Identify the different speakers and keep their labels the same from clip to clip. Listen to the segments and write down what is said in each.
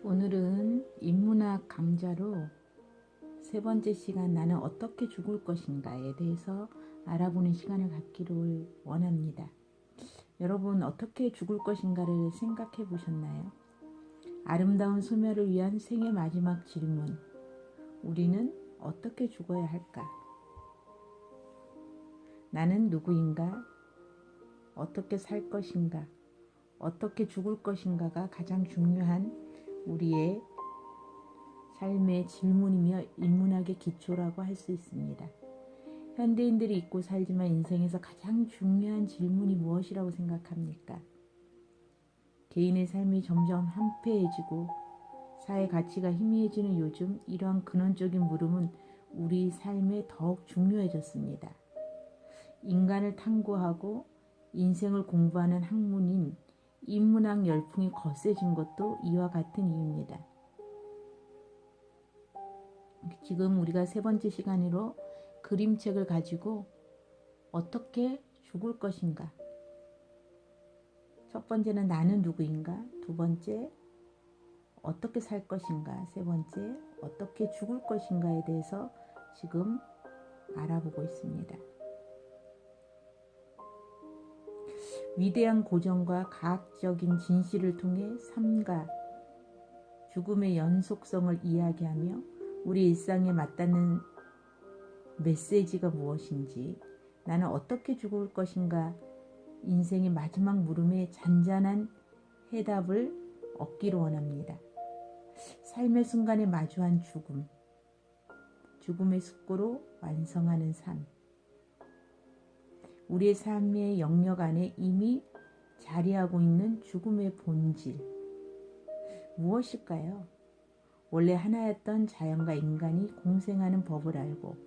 Speaker 1: 오늘은 인문학 강좌로 세 번째 시간 나는 어떻게 죽을 것인가에 대해서 알아보는 시간을 갖기를 원합니다. 여러분 어떻게 죽을 것인가를 생각해 보셨나요? 아름다운 소멸을 위한 생의 마지막 질문. 우리는 어떻게 죽어야 할까? 나는 누구인가? 어떻게 살 것인가? 어떻게 죽을 것인가가 가장 중요한 우리의 삶의 질문이며 인문학의 기초라고 할 수 있습니다. 현대인들이 잊고 살지만 인생에서 가장 중요한 질문이 무엇이라고 생각합니까? 개인의 삶이 점점 한패해지고 사회 가치가 희미해지는 요즘 이러한 근원적인 물음은 우리 삶에 더욱 중요해졌습니다. 인간을 탐구하고 인생을 공부하는 학문인 인문학 열풍이 거세진 것도 이와 같은 이유입니다. 지금 우리가 세 번째 시간으로 그림책을 가지고 어떻게 죽을 것인가. 첫 번째는 나는 누구인가. 두 번째 어떻게 살 것인가. 세 번째 어떻게 죽을 것인가에 대해서 지금 알아보고 있습니다. 위대한 고전과 과학적인 진실을 통해 삶과 죽음의 연속성을 이야기하며 우리 일상에 맞닿는 메시지가 무엇인지, 나는 어떻게 죽을 것인가, 인생의 마지막 물음에 잔잔한 해답을 얻기를 원합니다. 삶의 순간에 마주한 죽음, 죽음의 숙고로 완성하는 삶, 우리의 삶의 영역 안에 이미 자리하고 있는 죽음의 본질, 무엇일까요? 원래 하나였던 자연과 인간이 공생하는 법을 알고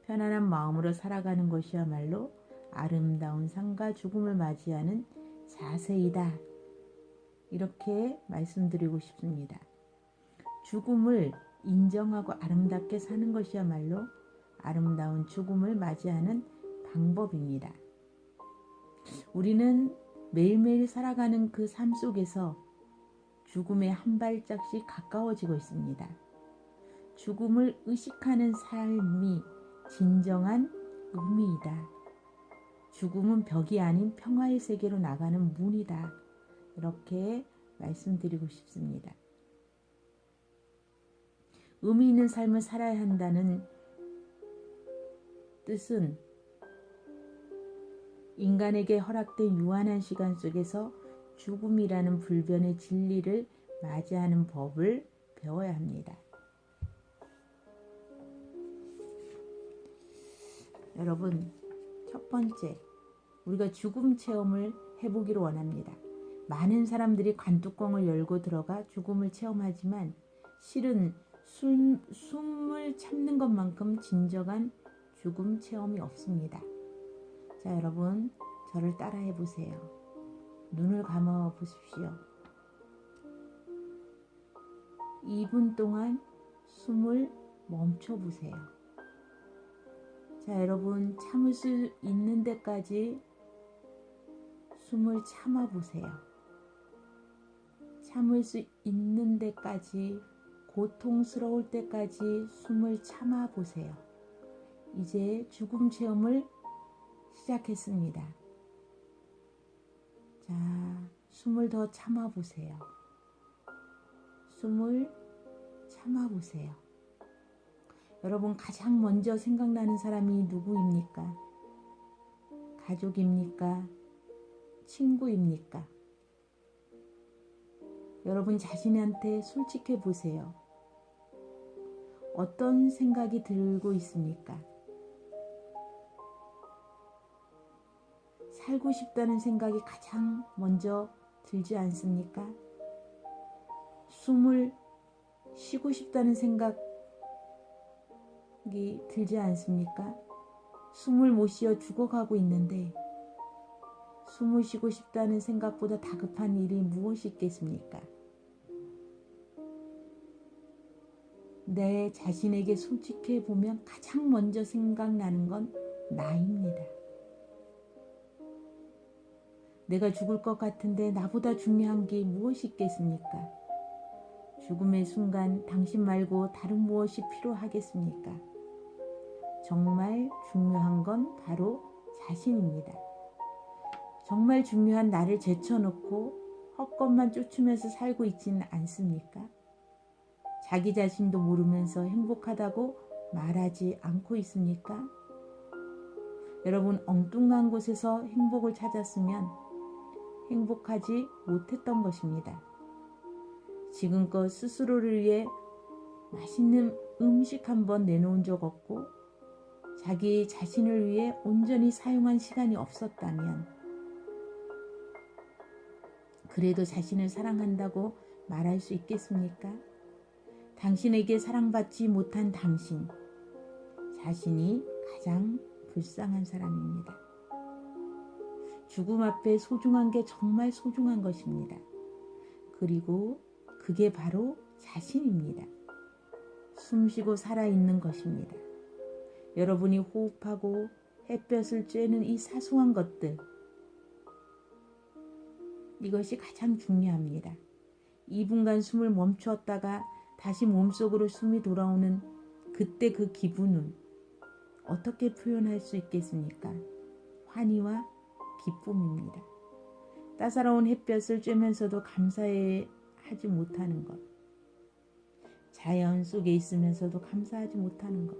Speaker 1: 편안한 마음으로 살아가는 것이야말로 아름다운 삶과 죽음을 맞이하는 자세이다. 이렇게 말씀드리고 싶습니다. 죽음을 인정하고 아름답게 사는 것이야말로 아름다운 죽음을 맞이하는 방법입니다. 우리는 매일매일 살아가는 그 삶 속에서 죽음에 한 발짝씩 가까워지고 있습니다. 죽음을 의식하는 삶이 진정한 의미이다. 죽음은 벽이 아닌 평화의 세계로 나가는 문이다. 이렇게 말씀드리고 싶습니다. 의미 있는 삶을 살아야 한다는 뜻은 인간에게 허락된 유한한 시간 속에서 죽음이라는 불변의 진리를 맞이하는 법을 배워야 합니다. 여러분, 첫 번째, 우리가 죽음 체험을 해보기를 원합니다. 많은 사람들이 관뚜껑을 열고 들어가 죽음을 체험하지만 실은 숨을 참는 것만큼 진정한 죽음 체험이 없습니다. 자, 여러분, 저를 따라해 보세요. 눈을 감아 보십시오. 2분 동안 숨을 멈춰 보세요. 자, 여러분, 참을 수 있는 데까지 숨을 참아 보세요. 참을 수 있는 데까지, 고통스러울 때까지 숨을 참아 보세요. 이제 죽음 체험을 시작했습니다. 자, 숨을 더 참아 보세요. 숨을 참아 보세요. 여러분, 가장 먼저 생각나는 사람이 누구입니까? 가족입니까? 친구입니까? 여러분 자신한테 솔직해 보세요. 어떤 생각이 들고 있습니까? 살고 싶다는 생각이 가장 먼저 들지 않습니까? 숨을 쉬고 싶다는 생각이 들지 않습니까? 숨을 못 쉬어 죽어가고 있는데 숨을 쉬고 싶다는 생각보다 다급한 일이 무엇이 있겠습니까? 내 자신에게 솔직해 보면 가장 먼저 생각나는 건 나입니다. 내가 죽을 것 같은데 나보다 중요한 게 무엇이 있겠습니까? 죽음의 순간 당신 말고 다른 무엇이 필요하겠습니까? 정말 중요한 건 바로 자신입니다. 정말 중요한 나를 제쳐놓고 헛것만 쫓으면서 살고 있지는 않습니까? 자기 자신도 모르면서 행복하다고 말하지 않고 있습니까? 여러분, 엉뚱한 곳에서 행복을 찾았으면 행복하지 못했던 것입니다. 지금껏 스스로를 위해 맛있는 음식 한번 내놓은 적 없고 자기 자신을 위해 온전히 사용한 시간이 없었다면 그래도 자신을 사랑한다고 말할 수 있겠습니까? 당신에게 사랑받지 못한 당신, 자신이 가장 불쌍한 사람입니다. 죽음 앞에 소중한 게 정말 소중한 것입니다. 그리고 그게 바로 자신입니다. 숨쉬고 살아있는 것입니다. 여러분이 호흡하고 햇볕을 쬐는 이 사소한 것들, 이것이 가장 중요합니다. 2분간 숨을 멈추었다가 다시 몸속으로 숨이 돌아오는 그때 그 기분은 어떻게 표현할 수 있겠습니까? 환희와 기쁨입니다. 따사로운 햇볕을 쬐면서도 감사하지 못하는 것, 자연 속에 있으면서도 감사하지 못하는 것,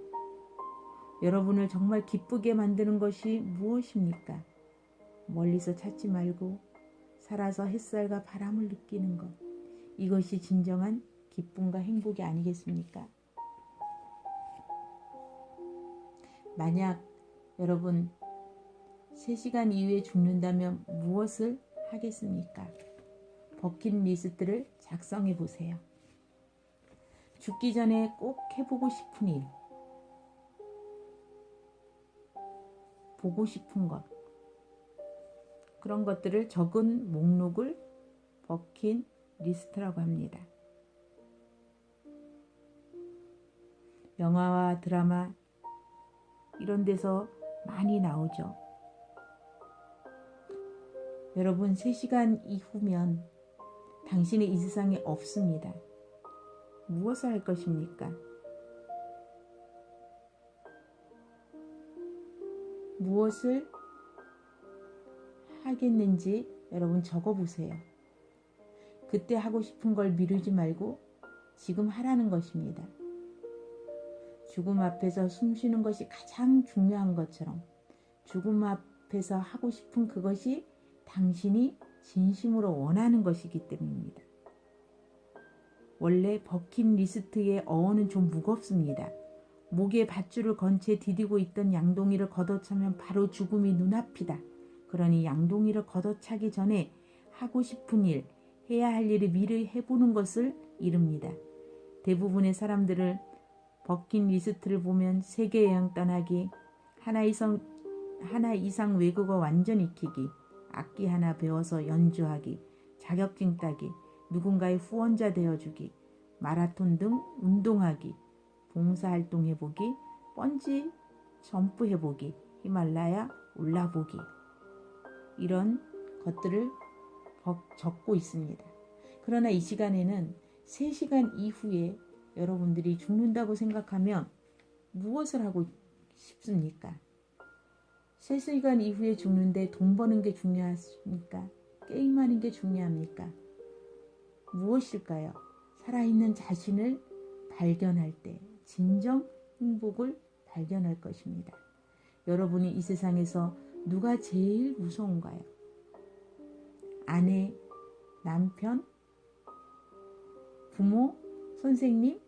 Speaker 1: 여러분을 정말 기쁘게 만드는 것이 무엇입니까? 멀리서 찾지 말고 살아서 햇살과 바람을 느끼는 것, 이것이 진정한 기쁨과 행복이 아니겠습니까? 만약 여러분 3시간 이후에 죽는다면 무엇을 하겠습니까? 버킷리스트를 작성해 보세요. 죽기 전에 꼭 해보고 싶은 일, 보고 싶은 것, 그런 것들을 적은 목록을 버킷리스트라고 합니다. 영화와 드라마 이런 데서 많이 나오죠. 여러분, 3시간 이후면 당신이 이 세상에 없습니다. 무엇을 할 것입니까? 무엇을 하겠는지 여러분 적어보세요. 그때 하고 싶은 걸 미루지 말고 지금 하라는 것입니다. 죽음 앞에서 숨 쉬는 것이 가장 중요한 것처럼 죽음 앞에서 하고 싶은 그것이 당신이 진심으로 원하는 것이기 때문입니다. 원래 버킷리스트의 어원은 좀 무겁습니다. 목에 밧줄을 건 채 디디고 있던 양동이를 걷어차면 바로 죽음이 눈앞이다. 그러니 양동이를 걷어차기 전에 하고 싶은 일, 해야 할 일을 미리 해보는 것을 이릅니다. 대부분의 사람들을 버킷리스트를 보면 세계 여행 떠나기, 하나 이상 외국어 완전 익히기, 악기 하나 배워서 연주하기, 자격증 따기, 누군가의 후원자 되어주기, 마라톤 등 운동하기, 봉사활동 해보기, 번지 점프 해보기, 히말라야 올라보기, 이런 것들을 적고 있습니다. 그러나 이 시간에는 3시간 이후에 여러분들이 죽는다고 생각하면 무엇을 하고 싶습니까? 3시간 이후에 죽는데 돈 버는 게 중요하십니까? 게임하는 게 중요합니까? 무엇일까요? 살아있는 자신을 발견할 때 진정 행복을 발견할 것입니다. 여러분이 이 세상에서 누가 제일 무서운가요? 아내, 남편, 부모, 선생님?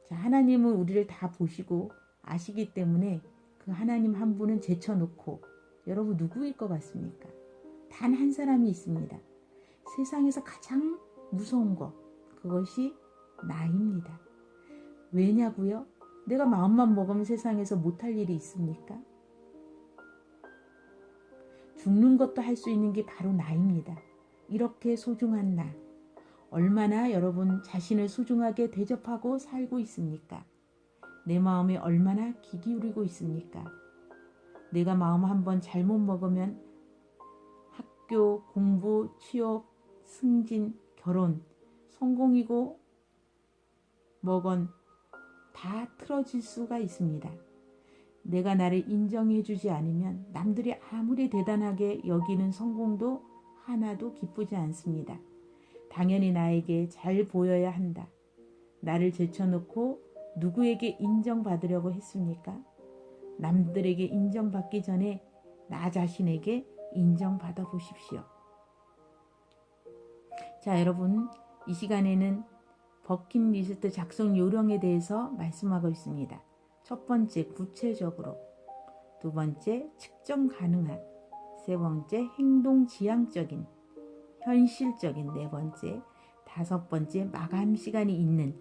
Speaker 1: 자, 하나님은 우리를 다 보시고 아시기 때문에 그 하나님 한 분은 제쳐놓고 여러분 누구일 것 같습니까? 단 한 사람이 있습니다. 세상에서 가장 무서운 것, 그것이 나입니다. 왜냐고요? 내가 마음만 먹으면 세상에서 못할 일이 있습니까? 죽는 것도 할 수 있는 게 바로 나입니다. 이렇게 소중한 나, 얼마나 여러분 자신을 소중하게 대접하고 살고 있습니까? 내 마음에 얼마나 귀 기울이고 있습니까? 내가 마음 한번 잘못 먹으면 학교, 공부, 취업, 승진, 결혼, 성공이고 뭐건 다 틀어질 수가 있습니다. 내가 나를 인정해주지 않으면 남들이 아무리 대단하게 여기는 성공도 하나도 기쁘지 않습니다. 당연히 나에게 잘 보여야 한다. 나를 제쳐놓고 누구에게 인정받으려고 했습니까? 남들에게 인정받기 전에 나 자신에게 인정받아 보십시오. 자, 여러분, 이 시간에는 버킷리스트 작성 요령에 대해서 말씀하고 있습니다. 첫 번째, 구체적으로. 두 번째, 측정 가능한. 세 번째, 행동 지향적인. 현실적인. 네 번째, 다섯 번째, 마감 시간이 있는.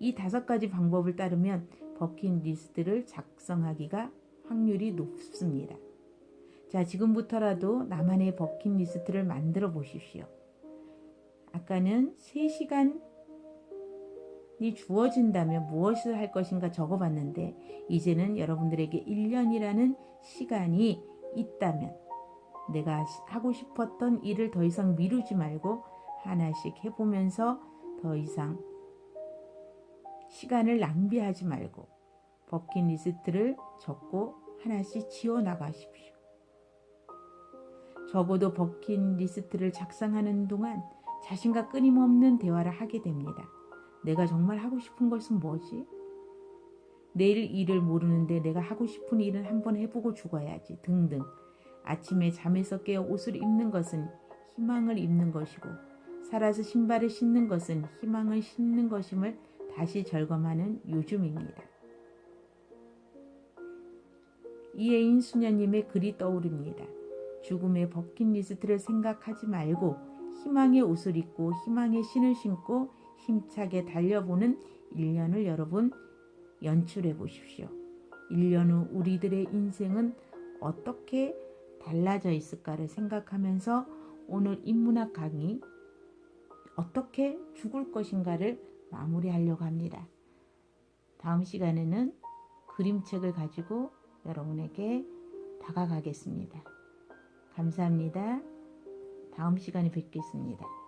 Speaker 1: 이 5가지 방법을 따르면 버킷리스트를 작성하기가 확률이 높습니다. 자, 지금부터라도 나만의 버킷리스트를 만들어 보십시오. 아까는 3시간이 주어진다면 무엇을 할 것인가 적어봤는데, 이제는 여러분들에게 1년이라는 시간이 있다면 내가 하고 싶었던 일을 더 이상 미루지 말고 하나씩 해보면서 더 이상 시간을 낭비하지 말고 버킷리스트를 적고 하나씩 지어나가십시오. 적어도 버킷리스트를 작성하는 동안 자신과 끊임없는 대화를 하게 됩니다. 내가 정말 하고 싶은 것은 뭐지? 내일 일을 모르는데 내가 하고 싶은 일은 한번 해보고 죽어야지 등등. 아침에 잠에서 깨어 옷을 입는 것은 희망을 입는 것이고, 살아서 신발을 신는 것은 희망을 신는 것임을 다시 절감하는 요즘입니다. 이혜인 수녀님의 글이 떠오릅니다. 죽음의 버킷리스트를 생각하지 말고 희망의 옷을 입고 희망의 신을 신고 힘차게 달려보는 1년을 여러분 연출해 보십시오. 1년 후 우리들의 인생은 어떻게 달라져 있을까를 생각하면서 오늘 인문학 강의 어떻게 죽을 것인가를 마무리하려고 합니다. 다음 시간에는 그림책을 가지고 여러분에게 다가가겠습니다. 감사합니다. 다음 시간에 뵙겠습니다.